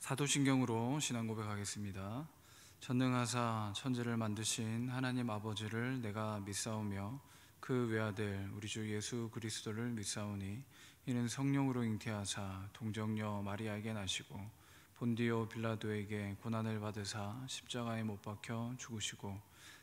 사도신경으로 신앙 고백하겠습니다. 전능하사 천지를 만드신 하나님 아버지를 내가 믿사오며 그 외아들 우리 주 예수 그리스도를 믿사오니 이는 성령으로 잉태하사 동정녀 마리아에게 나시고 본디오 빌라도에게 고난을 받으사 십자가에 못 박혀 죽으시고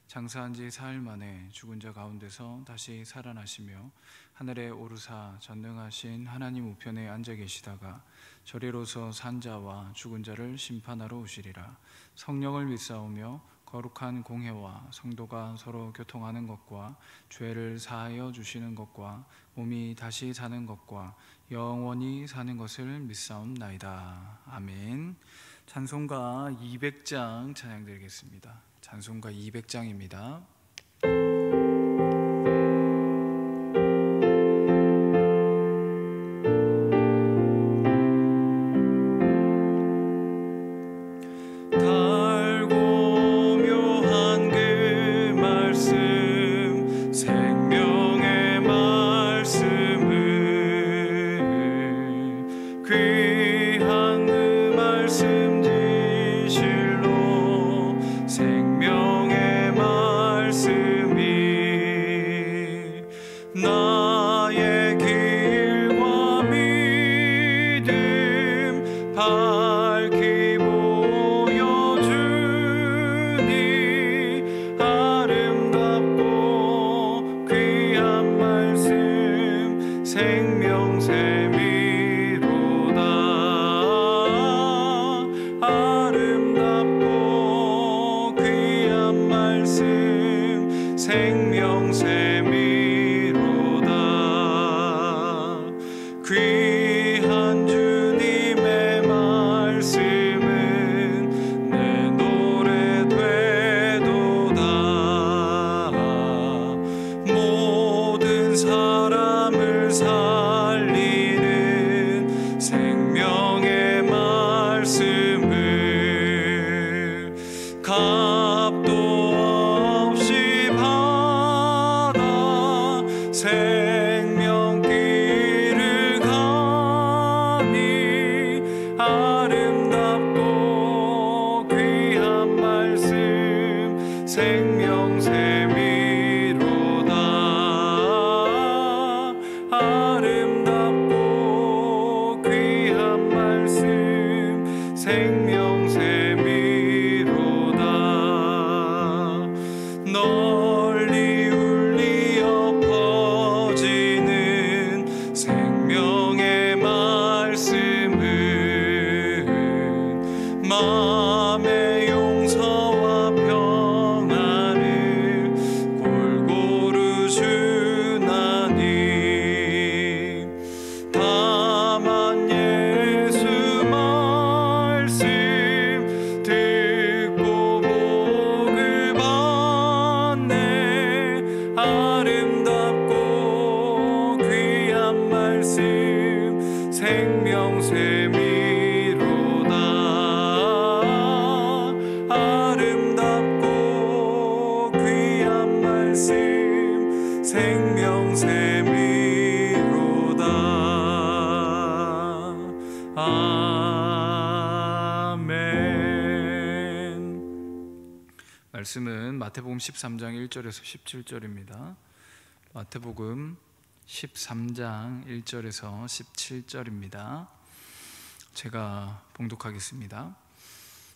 장사한 지 사흘 만에 죽은 자 가운데서 다시 살아나시며 하늘에 오르사 전능하신 하나님 우편에 앉아 계시다가 저리로서 산 자와 죽은 자를 심판하러 오시리라. 성령을 믿사오며 거룩한 공회와 성도가 서로 교통하는 것과 죄를 사하여 주시는 것과 몸이 다시 사는 것과 영원히 사는 것을 믿사옵나이다. 아멘. 찬송가 200장 찬양드리겠습니다. 찬송가 200장입니다. 말씀은 마태복음 13장 1절에서 17절입니다. 마태복음 13장 1절에서 17절입니다. 제가 봉독하겠습니다.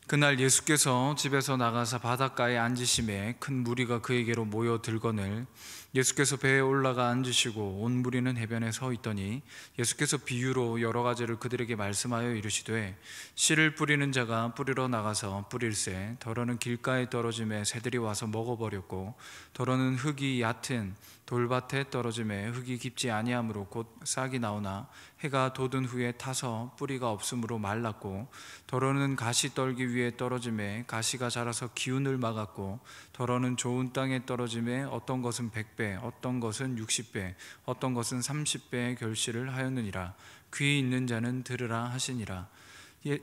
그날 예수께서 집에서 나가사 바닷가에 앉으심에 큰 무리가 그에게로 모여 들거늘 예수께서 배에 올라가 앉으시고 온 무리는 해변에 서 있더니 예수께서 비유로 여러 가지를 그들에게 말씀하여 이르시되 씨를 뿌리는 자가 뿌리러 나가서 뿌릴새 더러는 길가에 떨어짐에 새들이 와서 먹어버렸고 더러는 흙이 얕은 돌밭에 떨어짐에 흙이 깊지 아니하므로 곧 싹이 나오나 해가 돋은 후에 타서 뿌리가 없으므로 말랐고 더러는 가시 떨기 위에 떨어짐에 가시가 자라서 기운을 막았고 더러는 좋은 땅에 떨어짐에 어떤 것은 100배 어떤 것은 60배 어떤 것은 30배의 결실을 하였느니라. 귀 있는 자는 들으라 하시니라.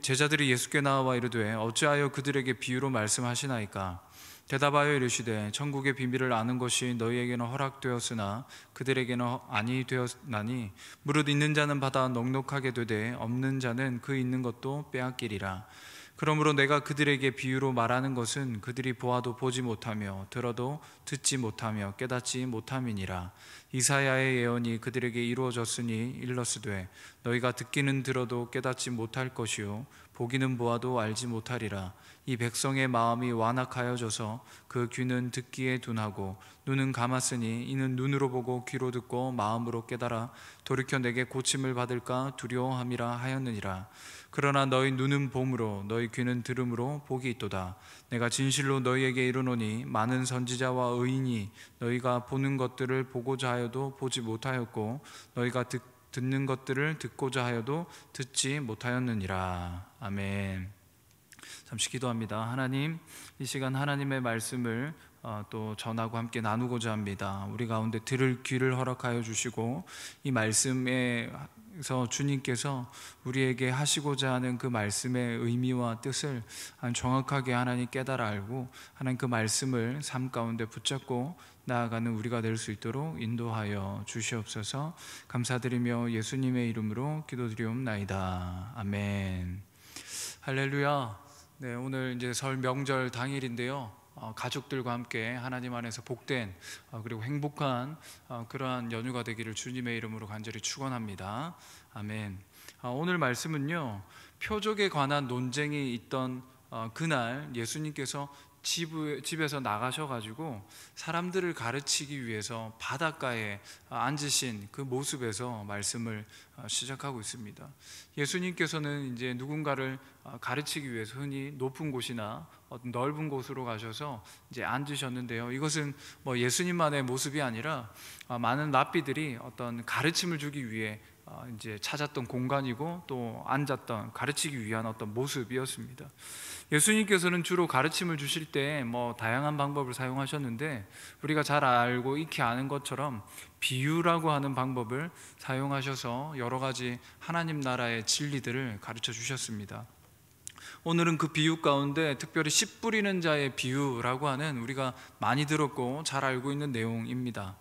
제자들이 예수께 나와 이르되 어찌하여 그들에게 비유로 말씀하시나이까? 대답하여 이르시되 천국의 비밀을 아는 것이 너희에게는 허락되었으나 그들에게는 아니 되었나니 무릇 있는 자는 받아 넉넉하게 되되 없는 자는 그 있는 것도 빼앗기리라. 그러므로 내가 그들에게 비유로 말하는 것은 그들이 보아도 보지 못하며 들어도 듣지 못하며 깨닫지 못함이니라. 이사야의 예언이 그들에게 이루어졌으니 일러스되 너희가 듣기는 들어도 깨닫지 못할 것이요 보기는 보아도 알지 못하리라. 이 백성의 마음이 완악하여져서 그 귀는 듣기에 둔하고 눈은 감았으니 이는 눈으로 보고 귀로 듣고 마음으로 깨달아 돌이켜 내게 고침을 받을까 두려워함이라 하였느니라. 그러나 너희 눈은 봄으로 너희 귀는 들음으로 복이 있도다. 내가 진실로 너희에게 이르노니 많은 선지자와 의인이 너희가 보는 것들을 보고자 하여도 보지 못하였고 너희가 듣는 것들을 듣고자 하여도 듣지 못하였느니라. 아멘. 잠시 기도합니다. 하나님, 이 시간 하나님의 말씀을 또 전하고 함께 나누고자 합니다. 우리 가운데 들을 귀를 허락하여 주시고 이 말씀에서 주님께서 우리에게 하시고자 하는 그 말씀의 의미와 뜻을 정확하게 하나님 깨달아 알고 하나님 그 말씀을 삶 가운데 붙잡고 나아가는 우리가 될 수 있도록 인도하여 주시옵소서. 감사드리며 예수님의 이름으로 기도드리옵나이다. 아멘. 할렐루야. 네, 오늘 이제 설 명절 당일인데요. 가족들과 함께 하나님 안에서 복된 그리고 행복한 그러한 연휴가 되기를 주님의 이름으로 간절히 축원합니다. 아멘. 오늘 말씀은요, 표적에 관한 논쟁이 있던 그날 예수님께서 집에서 나가셔가지고 사람들을 가르치기 위해서 바닷가에 앉으신 그 모습에서 말씀을 시작하고 있습니다. 예수님께서는 이제 누군가를 가르치기 위해서 흔히 높은 곳이나 어떤 넓은 곳으로 가셔서 이제 앉으셨는데요. 이것은 뭐 예수님만의 모습이 아니라 많은 랍비들이 어떤 가르침을 주기 위해 이제 찾았던 공간이고 또 앉았던 가르치기 위한 어떤 모습이었습니다. 예수님께서는 주로 가르침을 주실 때 뭐 다양한 방법을 사용하셨는데 우리가 잘 알고 익히 아는 것처럼 비유라고 하는 방법을 사용하셔서 여러 가지 하나님 나라의 진리들을 가르쳐 주셨습니다. 오늘은 그 비유 가운데 특별히 씨 뿌리는 자의 비유라고 하는 우리가 많이 들었고 잘 알고 있는 내용입니다.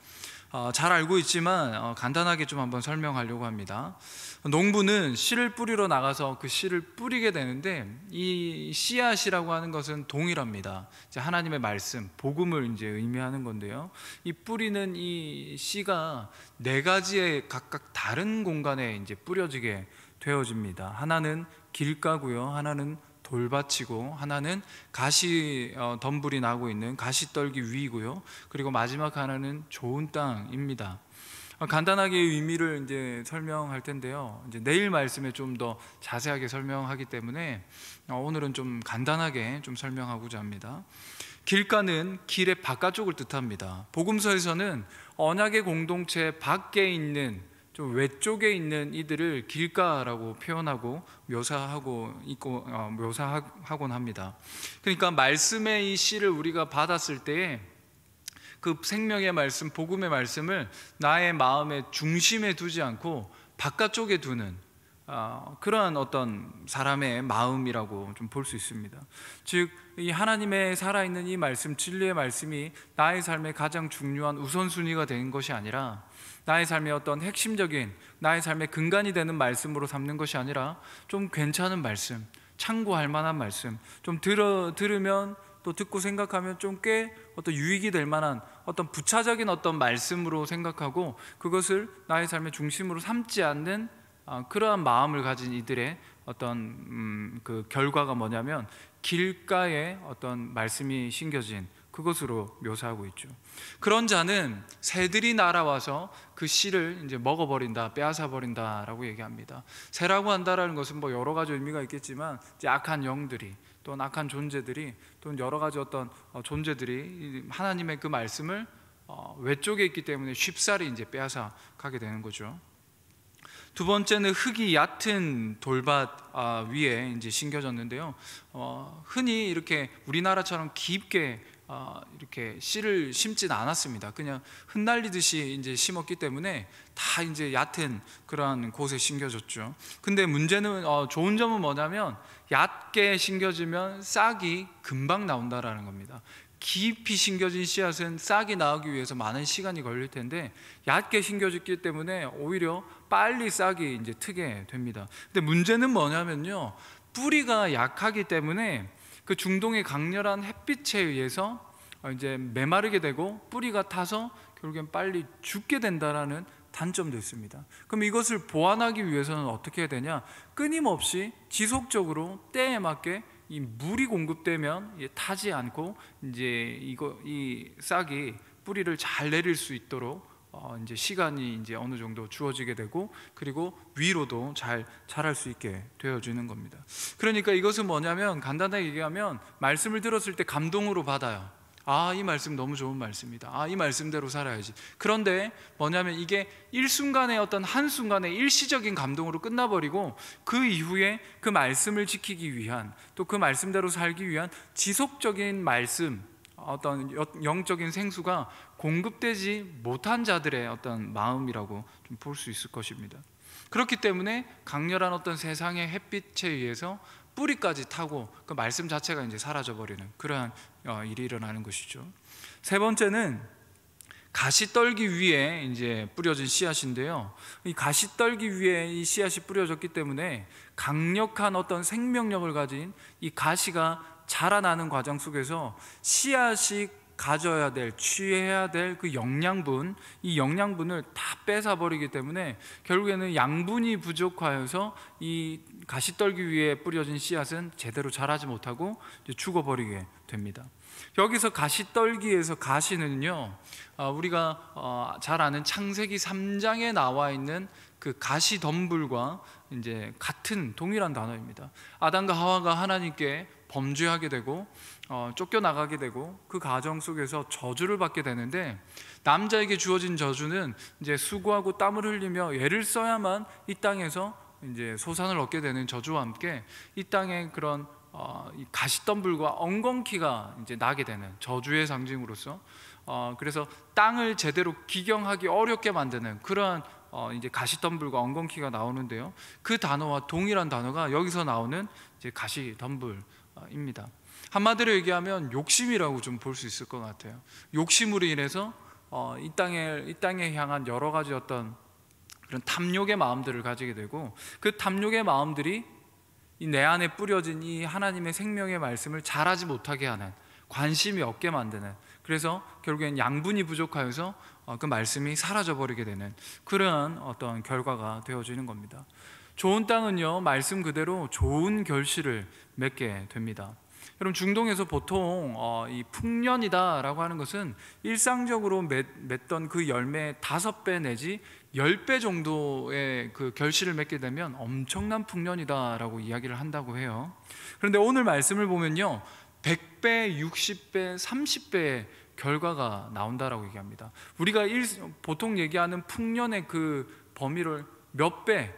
잘 알고 있지만 간단하게 좀 한번 설명하려고 합니다. 농부는 씨를 뿌리러 나가서 그 씨를 뿌리게 되는데 이 씨앗이라고 하는 것은 동일합니다. 이제 하나님의 말씀, 복음을 이제 의미하는 건데요. 이 뿌리는 이 씨가 네 가지의 각각 다른 공간에 이제 뿌려지게 되어집니다. 하나는 길가고요, 하나는 돌밭이고 하나는 가시 덤불이 나고 있는 가시떨기 위이고요. 그리고 마지막 하나는 좋은 땅입니다. 간단하게 의미를 이제 설명할 텐데요. 이제 내일 말씀에 좀 더 자세하게 설명하기 때문에 오늘은 좀 간단하게 좀 설명하고자 합니다. 길가는 길의 바깥쪽을 뜻합니다. 복음서에서는 언약의 공동체 밖에 있는 좀 외쪽에 있는 이들을 길가라고 표현하고 묘사하곤 합니다. 그러니까 말씀의 이 씨를 우리가 받았을 때에 그 생명의 말씀, 복음의 말씀을 나의 마음의 중심에 두지 않고 바깥쪽에 두는 그러한 어떤 사람의 마음이라고 좀 볼 수 있습니다. 즉, 이 하나님의 살아있는 이 말씀, 진리의 말씀이 나의 삶의 가장 중요한 우선순위가 되는 것이 아니라 나의 삶의 어떤 핵심적인 나의 삶의 근간이 되는 말씀으로 삼는 것이 아니라 좀 괜찮은 말씀, 참고할 만한 말씀, 좀 들으면 또 듣고 생각하면 좀 꽤 어떤 유익이 될 만한 어떤 부차적인 어떤 말씀으로 생각하고 그것을 나의 삶의 중심으로 삼지 않는 그러한 마음을 가진 이들의 어떤 그 결과가 뭐냐면 길가에 어떤 말씀이 심겨진 그것으로 묘사하고 있죠. 그런 자는 새들이 날아와서 그 씨를 이제 먹어버린다, 빼앗아 버린다라고 얘기합니다. 새라고 한다라는 것은 뭐 여러 가지 의미가 있겠지만 이제 악한 영들이 또 악한 존재들이 또 여러 가지 어떤 존재들이 하나님의 그 말씀을 외쪽에 있기 때문에 쉽사리 이제 빼앗아 가게 되는 거죠. 두 번째는 흙이 얕은 돌밭 위에 이제 심겨졌는데요. 흔히 이렇게 우리나라처럼 깊게 이렇게 씨를 심진 않았습니다. 그냥 흩날리듯이 이제 심었기 때문에 다 이제 얕은 그러한 곳에 심겨졌죠. 근데 문제는 좋은 점은 뭐냐면 얕게 심겨지면 싹이 금방 나온다라는 겁니다. 깊이 심겨진 씨앗은 싹이 나오기 위해서 많은 시간이 걸릴 텐데 얕게 심겨졌기 때문에 오히려 빨리 싹이 이제 트게 됩니다. 근데 문제는 뭐냐면요, 뿌리가 약하기 때문에 그 중동의 강렬한 햇빛에 의해서 이제 메마르게 되고 뿌리가 타서 결국엔 빨리 죽게 된다라는 단점도 있습니다. 그럼 이것을 보완하기 위해서는 어떻게 해야 되냐? 끊임없이 지속적으로 때에 맞게 이 물이 공급되면 타지 않고 이제 이 싹이 뿌리를 잘 내릴 수 있도록 이제 시간이 이제 어느 정도 주어지게 되고, 그리고 위로도 잘 자랄 수 있게 되어지는 겁니다. 그러니까 이것은 뭐냐면, 간단하게 얘기하면 말씀을 들었을 때 감동으로 받아요. 이 말씀 너무 좋은 말씀이다. 이 말씀대로 살아야지. 그런데 뭐냐면 이게 일순간의 어떤 한순간의 일시적인 감동으로 끝나버리고, 그 이후에 그 말씀을 지키기 위한, 또 그 말씀대로 살기 위한 지속적인 말씀, 어떤 영적인 생수가 공급되지 못한 자들의 어떤 마음이라고 좀 볼 수 있을 것입니다. 그렇기 때문에 강렬한 어떤 세상의 햇빛에 의해서 뿌리까지 타고 그 말씀 자체가 이제 사라져버리는 그러한 일이 일어나는 것이죠. 세 번째는 가시떨기 위에 이제 뿌려진 씨앗인데요, 이 가시떨기 위에 이 씨앗이 뿌려졌기 때문에 강력한 어떤 생명력을 가진 이 가시가 자라나는 과정 속에서 씨앗이 가져야 될, 취해야 될 그 영양분, 이 영양분을 다 뺏어버리기 때문에 결국에는 양분이 부족하여서 이 가시떨기 위에 뿌려진 씨앗은 제대로 자라지 못하고 죽어버리게 됩니다. 여기서 가시떨기에서 가시는요, 우리가 잘 아는 창세기 3장에 나와 있는 그 가시덤불과 이제 같은 동일한 단어입니다. 아담과 하와가 하나님께 범죄하게 되고 쫓겨나가게 되고 그 과정 속에서 저주를 받게 되는데, 남자에게 주어진 저주는 이제 수고하고 땀을 흘리며 애를 써야만 이 땅에서 이제 소산을 얻게 되는 저주와 함께 이 땅에 그런 이 가시덤불과 엉겅퀴가 이제 나게 되는 저주의 상징으로서, 그래서 땅을 제대로 기경하기 어렵게 만드는 그러한 이제 가시덤불과 엉겅퀴가 나오는데요, 그 단어와 동일한 단어가 여기서 나오는 이제 가시덤불입니다. 한마디로 얘기하면 욕심이라고 좀 볼 수 있을 것 같아요. 욕심으로 인해서 이 땅에 향한 여러 가지 어떤 그런 탐욕의 마음들을 가지게 되고, 그 탐욕의 마음들이 이 내 안에 뿌려진 이 하나님의 생명의 말씀을 잘하지 못하게 하는, 관심이 없게 만드는, 그래서 결국엔 양분이 부족하여서 그 말씀이 사라져버리게 되는 그러한 어떤 결과가 되어지는 겁니다. 좋은 땅은요, 말씀 그대로 좋은 결실을 맺게 됩니다. 여러분, 중동에서 보통 이 풍년이다라고 하는 것은 일상적으로 맺던 그 열매의 5배 내지 10배 정도의 그 결실을 맺게 되면 엄청난 풍년이다라고 이야기를 한다고 해요. 그런데 오늘 말씀을 보면요, 100배, 60배, 30배의 결과가 나온다라고 얘기합니다. 우리가 보통 얘기하는 풍년의 그 범위를 몇 배,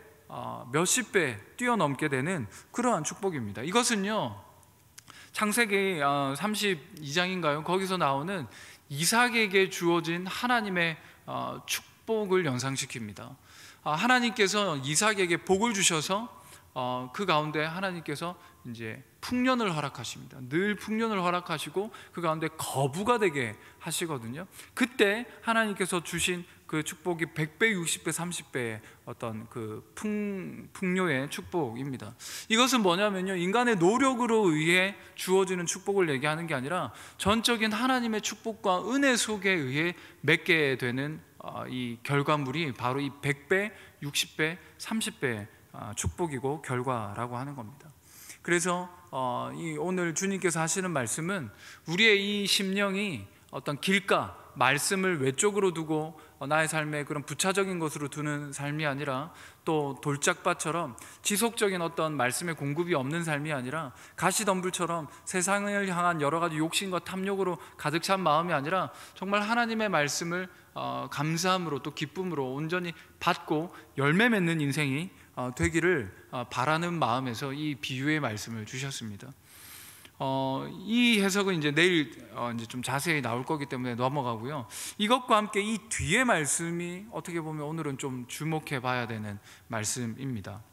몇십 배 뛰어넘게 되는 그러한 축복입니다. 이것은요, 창세기 32장인가요? 거기서 나오는 이삭에게 주어진 하나님의 축복을 연상시킵니다. 하나님께서 이삭에게 복을 주셔서 그 가운데 하나님께서 이제 풍년을 허락하십니다. 늘 풍년을 허락하시고 그 가운데 거부가 되게 하시거든요. 그때 하나님께서 주신 그 축복이 100배, 60배, 30배의 어떤 그 풍요의 축복입니다. 이것은 뭐냐면요, 인간의 노력으로 의해 주어지는 축복을 얘기하는 게 아니라 전적인 하나님의 축복과 은혜 속에 의해 맺게 되는 이 결과물이 바로 이 100배, 60배, 30배의 축복이고 결과라고 하는 겁니다. 그래서 오늘 주님께서 하시는 말씀은 우리의 이 심령이 어떤 길가, 말씀을 외쪽으로 두고 나의 삶에 그런 부차적인 것으로 두는 삶이 아니라, 또 돌짝밭처럼 지속적인 어떤 말씀의 공급이 없는 삶이 아니라, 가시덤불처럼 세상을 향한 여러 가지 욕심과 탐욕으로 가득 찬 마음이 아니라 정말 하나님의 말씀을 감사함으로 또 기쁨으로 온전히 받고 열매 맺는 인생이 되기를 바라는 마음에서 이 비유의 말씀을 주셨습니다. 이 해석은 이제 내일 이제 좀 자세히 나올 거기 때문에 넘어가고요. 이것과 함께 이 뒤의 말씀이 어떻게 보면 오늘은 좀 주목해 봐야 되는 말씀입니다.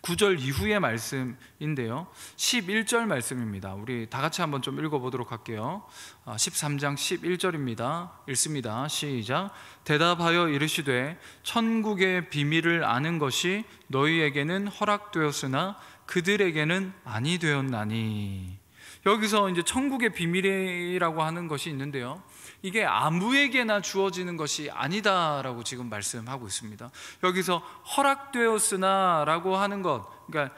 9절 이후의 말씀인데요, 11절 말씀입니다. 우리 다 같이 한번 좀 읽어보도록 할게요. 13장 11절입니다. 읽습니다. 시작. 대답하여 이르시되 천국의 비밀을 아는 것이 너희에게는 허락되었으나 그들에게는 아니 되었나니. 여기서 이제 천국의 비밀이라고 하는 것이 있는데요, 이게 아무에게나 주어지는 것이 아니다라고 지금 말씀하고 있습니다. 여기서 허락되었으나 라고 하는 것, 그러니까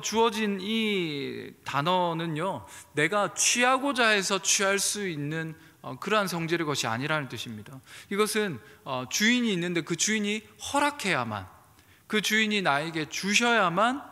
주어진 이 단어는요, 내가 취하고자 해서 취할 수 있는 그러한 성질의 것이 아니라는 뜻입니다. 이것은 주인이 있는데 그 주인이 허락해야만, 그 주인이 나에게 주셔야만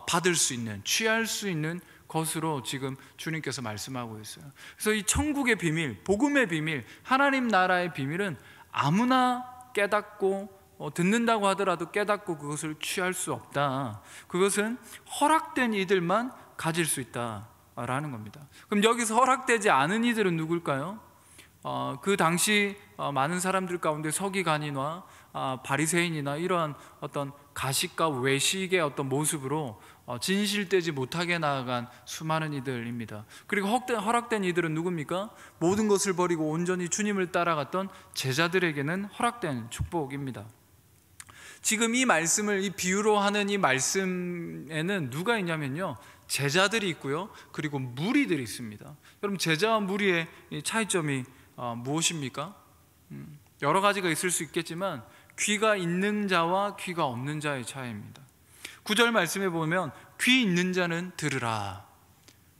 받을 수 있는, 취할 수 있는 것으로 지금 주님께서 말씀하고 있어요. 그래서 이 천국의 비밀, 복음의 비밀, 하나님 나라의 비밀은 아무나 깨닫고 듣는다고 하더라도 깨닫고 그것을 취할 수 없다. 그것은 허락된 이들만 가질 수 있다라는 겁니다. 그럼 여기서 허락되지 않은 이들은 누굴까요? 그 당시 많은 사람들 가운데 서기관이나 바리새인이나 이러한 어떤 가식과 외식의 어떤 모습으로 진실되지 못하게 나아간 수많은 이들입니다. 그리고 허락된 이들은 누굽니까? 모든 것을 버리고 온전히 주님을 따라갔던 제자들에게는 허락된 축복입니다. 지금 이 말씀을, 이 비유로 하는 이 말씀에는 누가 있냐면요, 제자들이 있고요, 그리고 무리들이 있습니다. 여러분, 제자와 무리의 차이점이 무엇입니까? 여러 가지가 있을 수 있겠지만 귀가 있는 자와 귀가 없는 자의 차이입니다. 9절 말씀에 보면 귀 있는 자는 들으라.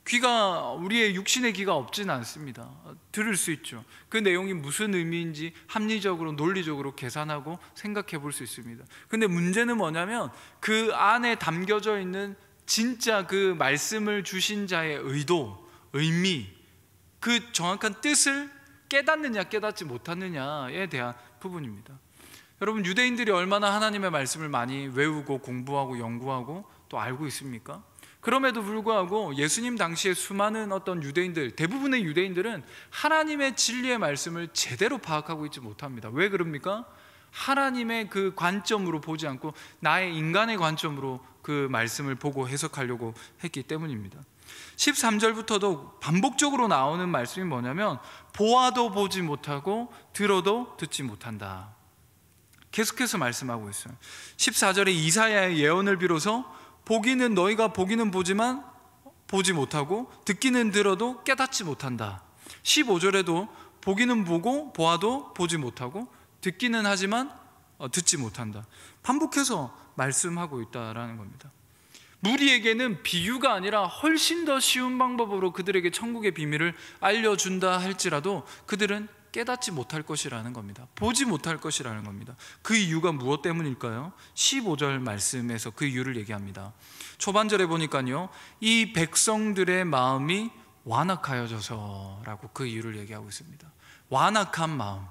귀가, 우리의 육신의 귀가 없지는 않습니다. 들을 수 있죠. 그 내용이 무슨 의미인지 합리적으로 논리적으로 계산하고 생각해 볼 수 있습니다. 근데 문제는 뭐냐면 그 안에 담겨져 있는 진짜 그 말씀을 주신 자의 의도, 의미, 그 정확한 뜻을 깨닫느냐 깨닫지 못하느냐에 대한 부분입니다. 여러분, 유대인들이 얼마나 하나님의 말씀을 많이 외우고 공부하고 연구하고 또 알고 있습니까? 그럼에도 불구하고 예수님 당시에 수많은 어떤 유대인들, 대부분의 유대인들은 하나님의 진리의 말씀을 제대로 파악하고 있지 못합니다. 왜 그럽니까? 하나님의 그 관점으로 보지 않고 나의 인간의 관점으로 그 말씀을 보고 해석하려고 했기 때문입니다. 13절부터도 반복적으로 나오는 말씀이 뭐냐면 보아도 보지 못하고 들어도 듣지 못한다. 계속해서 말씀하고 있어요. 14절에 이사야의 예언을 비로소 보기는 너희가 보기는 보지만 보지 못하고 듣기는 들어도 깨닫지 못한다. 15절에도 보기는 보고 보아도 보지 못하고 듣기는 하지만 듣지 못한다. 반복해서 말씀하고 있다라는 겁니다. 무리에게는 비유가 아니라 훨씬 더 쉬운 방법으로 그들에게 천국의 비밀을 알려준다 할지라도 그들은 깨닫지 못할 것이라는 겁니다. 보지 못할 것이라는 겁니다. 그 이유가 무엇 때문일까요? 15절 말씀에서 그 이유를 얘기합니다. 초반절에 보니까요, 이 백성들의 마음이 완악하여져서라고 그 이유를 얘기하고 있습니다. 완악한 마음.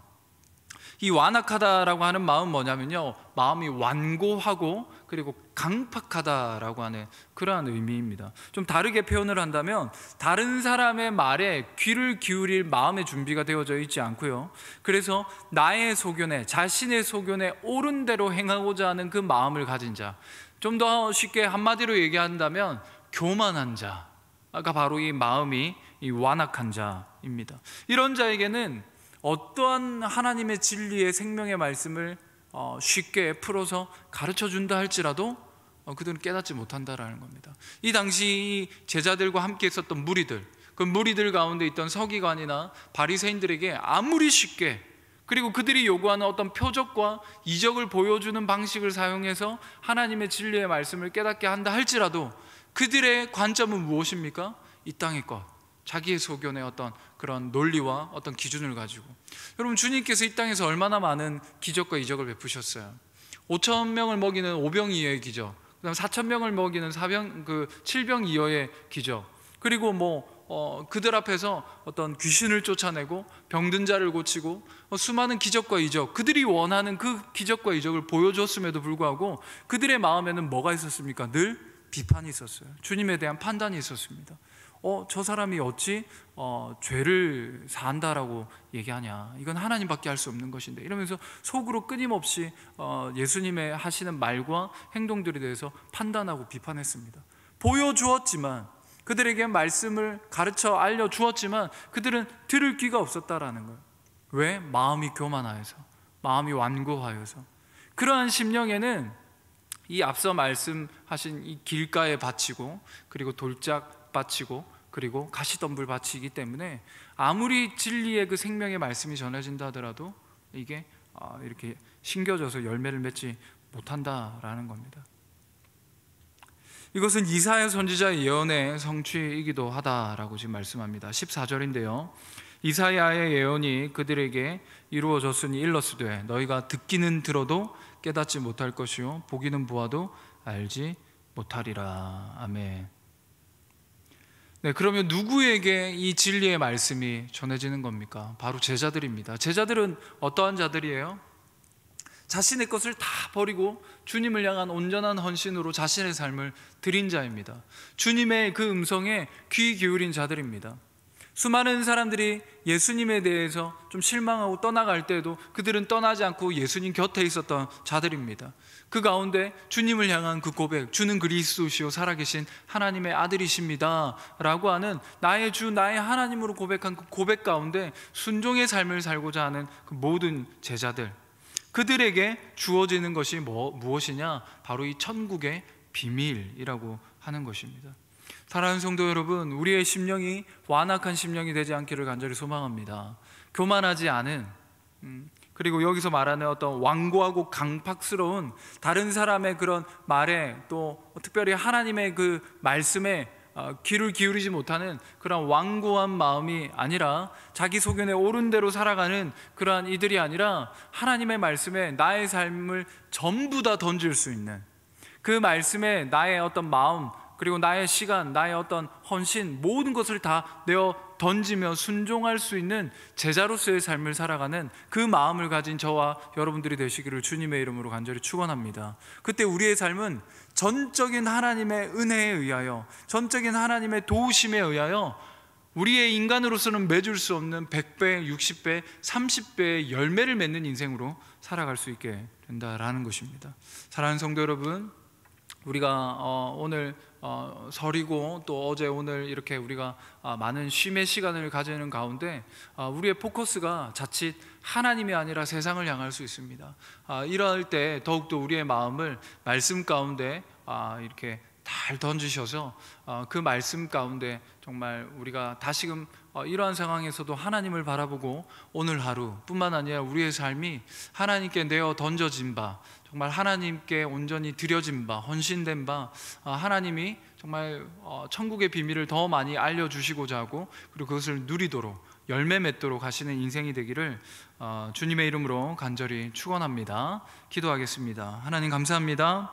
이 완악하다라고 하는 마음은 뭐냐면요, 마음이 완고하고 그리고 강팍하다라고 하는 그러한 의미입니다. 좀 다르게 표현을 한다면 다른 사람의 말에 귀를 기울일 마음의 준비가 되어져 있지 않고요, 그래서 나의 소견에, 자신의 소견에 옳은 대로 행하고자 하는 그 마음을 가진 자, 좀 더 쉽게 한마디로 얘기한다면 교만한 자가 바로 이 마음이 이 완악한 자입니다. 이런 자에게는 어떠한 하나님의 진리의 생명의 말씀을 쉽게 풀어서 가르쳐 준다 할지라도 그들은 깨닫지 못한다라는 겁니다. 이 당시 제자들과 함께 있었던 무리들, 그 무리들 가운데 있던 서기관이나 바리새인들에게 아무리 쉽게, 그리고 그들이 요구하는 어떤 표적과 이적을 보여주는 방식을 사용해서 하나님의 진리의 말씀을 깨닫게 한다 할지라도 그들의 관점은 무엇입니까? 이 땅의 것, 자기의 소견의 어떤 그런 논리와 어떤 기준을 가지고. 여러분, 주님께서 이 땅에서 얼마나 많은 기적과 이적을 베푸셨어요. 5,000명을 먹이는 5병이어의 기적, 그다음 4,000명을 먹이는 7병이어의 기적, 그리고 그들 앞에서 어떤 귀신을 쫓아내고 병든 자를 고치고 수많은 기적과 이적, 그들이 원하는 그 기적과 이적을 보여줬음에도 불구하고 그들의 마음에는 뭐가 있었습니까? 늘 비판이 있었어요. 주님에 대한 판단이 있었습니다. 저 사람이 어찌 죄를 사한다라고 얘기하냐, 이건 하나님밖에 할 수 없는 것인데, 이러면서 속으로 끊임없이 예수님의 하시는 말과 행동들에 대해서 판단하고 비판했습니다. 보여주었지만, 그들에게 말씀을 가르쳐 알려주었지만 그들은 들을 귀가 없었다라는 거예요. 왜? 마음이 교만하여서, 마음이 완고하여서. 그러한 심령에는 이 앞서 말씀하신 이 길가에 바치고, 그리고 돌짝 바치고, 그리고 가시덤불 바치기 때문에 아무리 진리의 그 생명의 말씀이 전해진다 하더라도 이게 이렇게 심겨져서 열매를 맺지 못한다라는 겁니다. 이것은 이사야 선지자의 예언의 성취이기도 하다라고 지금 말씀합니다. 14절인데요, 이사야의 예언이 그들에게 이루어졌으니 일러스되 너희가 듣기는 들어도 깨닫지 못할 것이요 보기는 보아도 알지 못하리라. 아멘. 네, 그러면 누구에게 이 진리의 말씀이 전해지는 겁니까? 바로 제자들입니다. 제자들은 어떠한 자들이에요? 자신의 것을 다 버리고 주님을 향한 온전한 헌신으로 자신의 삶을 드린 자입니다. 주님의 그 음성에 귀 기울인 자들입니다. 수많은 사람들이 예수님에 대해서 좀 실망하고 떠나갈 때에도 그들은 떠나지 않고 예수님 곁에 있었던 자들입니다. 그 가운데 주님을 향한 그 고백, 주는 그리스도시요 살아계신 하나님의 아들이십니다 라고 하는 나의 주 나의 하나님으로 고백한 그 고백 가운데 순종의 삶을 살고자 하는 그 모든 제자들, 그들에게 주어지는 것이 무엇이냐? 바로 이 천국의 비밀이라고 하는 것입니다. 사랑하는 성도 여러분, 우리의 심령이 완악한 심령이 되지 않기를 간절히 소망합니다. 교만하지 않은, 그리고 여기서 말하는 어떤 완고하고 강팍스러운 다른 사람의 그런 말에, 또 특별히 하나님의 그 말씀에 귀를 기울이지 못하는 그런 완고한 마음이 아니라, 자기 소견에 옳은 대로 살아가는 그러한 이들이 아니라 하나님의 말씀에 나의 삶을 전부 다 던질 수 있는, 그 말씀에 나의 어떤 마음, 그리고 나의 시간, 나의 어떤 헌신, 모든 것을 다 내어 던지며 순종할 수 있는 제자로서의 삶을 살아가는 그 마음을 가진 저와 여러분들이 되시기를 주님의 이름으로 간절히 축원합니다. 그때 우리의 삶은 전적인 하나님의 은혜에 의하여, 전적인 하나님의 도우심에 의하여 우리의 인간으로서는 맺을 수 없는 100배, 60배, 30배의 열매를 맺는 인생으로 살아갈 수 있게 된다라는 것입니다. 사랑하는 성도 여러분, 우리가 오늘 설이고 또 어제 오늘 이렇게 우리가 많은 쉼의 시간을 가지는 가운데 우리의 포커스가 자칫 하나님이 아니라 세상을 향할 수 있습니다. 이럴 때 더욱더 우리의 마음을 말씀 가운데 이렇게 잘 던지셔서 그 말씀 가운데 정말 우리가 다시금 이러한 상황에서도 하나님을 바라보고 오늘 하루뿐만 아니라 우리의 삶이 하나님께 내어 던져진 바, 정말 하나님께 온전히 드려진 바, 헌신된 바, 하나님이 정말 천국의 비밀을 더 많이 알려주시고자 하고, 그리고 그것을 누리도록 열매 맺도록 하시는 인생이 되기를 주님의 이름으로 간절히 축원합니다. 기도하겠습니다. 하나님 감사합니다.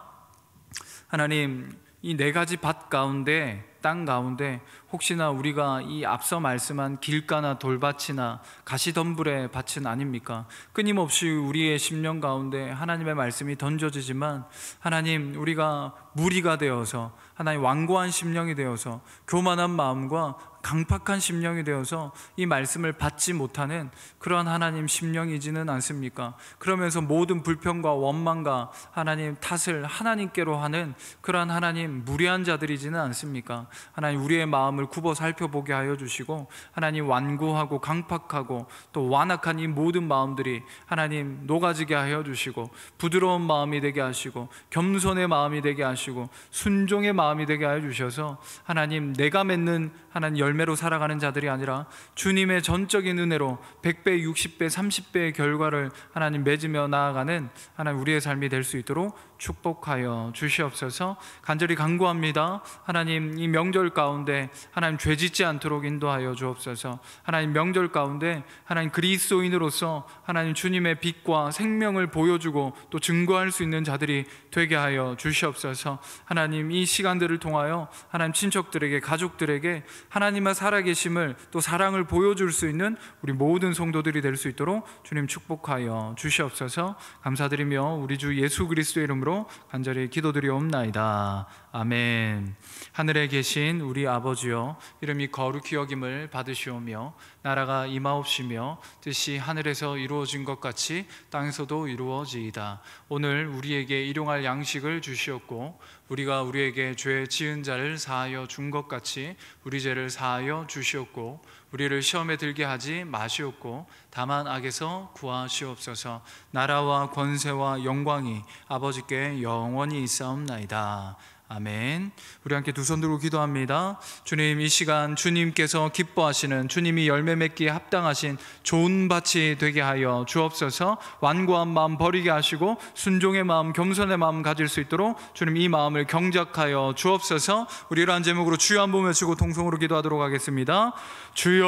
하나님, 이 네 가지 밭 가운데, 땅 가운데 혹시나 우리가 이 앞서 말씀한 길가나 돌밭이나 가시덤불의 밭은 아닙니까? 끊임없이 우리의 심령 가운데 하나님의 말씀이 던져지지만, 하나님, 우리가 무리가 되어서, 하나님 완고한 심령이 되어서, 교만한 마음과 강팍한 심령이 되어서 이 말씀을 받지 못하는 그러한 하나님 심령이지는 않습니까? 그러면서 모든 불평과 원망과 하나님 탓을 하나님께로 하는 그러한 하나님 무리한 자들이지는 않습니까? 하나님, 우리의 마음을 굽어 살펴보게 하여 주시고, 하나님 완고하고 강팍하고 또 완악한 이 모든 마음들이 하나님 녹아지게 하여 주시고, 부드러운 마음이 되게 하시고, 겸손의 마음이 되게 하시고, 순종의 마음이 되게 하여 주셔서 하나님, 내가 맺는 하나님 열매로 살아가는 자들이 아니라 주님의 전적인 은혜로 100배, 60배, 30배의 결과를 하나님 맺으며 나아가는 하나님 우리의 삶이 될 수 있도록 축복하여 주시옵소서. 간절히 간구합니다. 하나님, 이 명절 가운데 하나님 죄짓지 않도록 인도하여 주옵소서. 하나님, 명절 가운데 하나님 그리스도인으로서 하나님 주님의 빛과 생명을 보여주고 또 증거할 수 있는 자들이 되게 하여 주시옵소서. 하나님, 이 시간들을 통하여 하나님 친척들에게, 가족들에게 하나님의 살아계심을 또 사랑을 보여줄 수 있는 우리 모든 성도들이 될 수 있도록 주님 축복하여 주시옵소서. 감사드리며 우리 주 예수 그리스도의 이름으로 이름으로 간절히 기도드리옵나이다. 아멘. 하늘에 계신 우리 아버지여, 이름이 거룩히 여김을 받으시오며 나라가 임하옵시며 뜻이 하늘에서 이루어진 것 같이 땅에서도 이루어지이다. 오늘 우리에게 일용할 양식을 주시옵고 우리가 우리에게 죄 지은 자를 사하여 준 것 같이 우리 죄를 사하여 주시옵고 우리를 시험에 들게 하지 마시옵고 다만 악에서 구하시옵소서. 나라와 권세와 영광이 아버지께 영원히 있사옵나이다. 아멘. 우리 함께 두 손 들고 기도합니다. 주님, 이 시간 주님께서 기뻐하시는, 주님이 열매 맺기에 합당하신 좋은 밭이 되게 하여 주옵소서. 완고한 마음 버리게 하시고 순종의 마음, 겸손의 마음 가질 수 있도록 주님 이 마음을 경작하여 주옵소서. 우리 이러한 제목으로 주여 한번 외치고 통성으로 기도하도록 하겠습니다. 주여.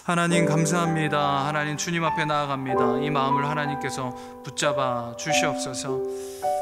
하나님 감사합니다. 하나님 주님 앞에 나아갑니다. 이 마음을 하나님께서 붙잡아 주시옵소서.